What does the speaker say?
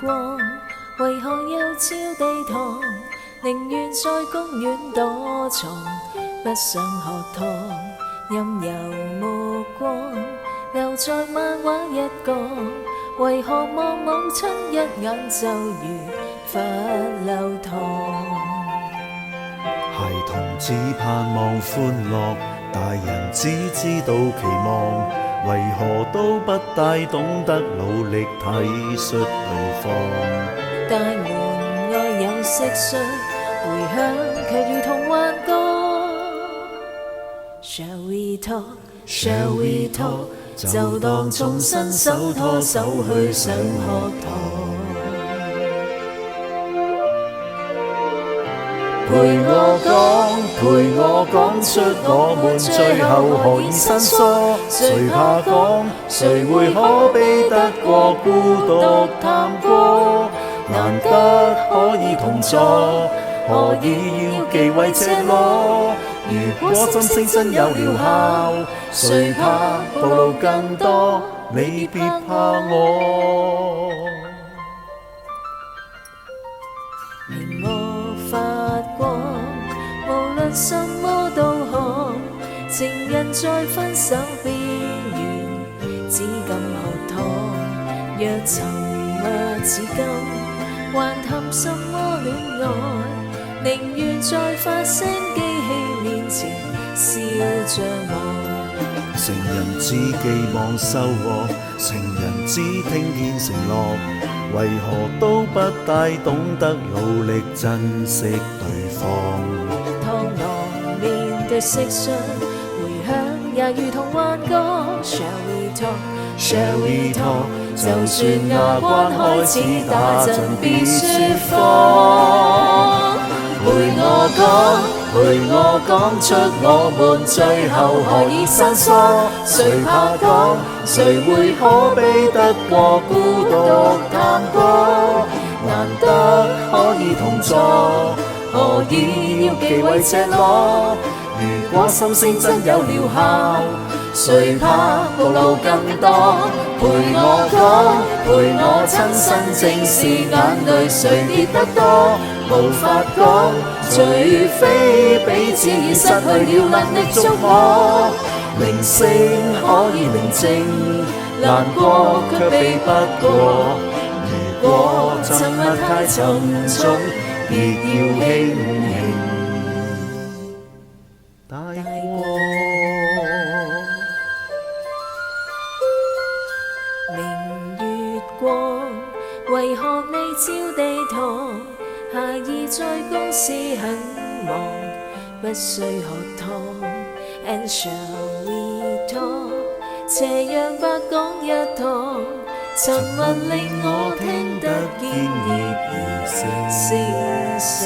光，為何又照地堂？寧願在公園躲藏，不想學堂。任由目光留在漫畫一角，為何望母親一眼就如罰留堂？孩童只盼望歡樂，大人只知道期望，為何都不大懂得努力體恤對方？大門外有蟋蟀，回響卻如同幻覺。Shall we talk? Shall we talk? 就當重新手拖手去上學堂。陪我講出我們最後何以生疏？誰怕講？誰會可比得過孤獨探戈？難得可以同坐，何以要忌諱赤裸？如果心聲真有療效，誰怕暴露更多？你別怕我。明我發光，無論什麼都可。情人在分手邊緣，只敢學堂。若沉默至今，還談什麼戀愛？寧願在發聲機器面前笑着望。成人只寄望收穫，成人只聽見承諾，為何都不大懂得努力珍惜對方？螳螂面對蟋蟀，回響也如同幻覺。Shall we talk? Shall we talk? 就算牙關開始打震，別説謊。陪我講出我們最後何以生疏？誰怕講？誰會可比得過孤獨探戈？難得可以同坐，何以要忌諱赤裸？如果心聲真有療效，誰怕暴露更多？陪我講，陪我親身正視眼淚誰跌得多？無法講，除非彼此已失去了能力觸摸。鈴聲可以寧靜，難過卻避不過。如果沉默太沉重，別要輕輕帶過。明月光，為何未照地堂？孩兒在公司很忙，不需學堂。And shall we talk？ 斜陽白講一堂，沉默令我聽得見葉兒聲聲。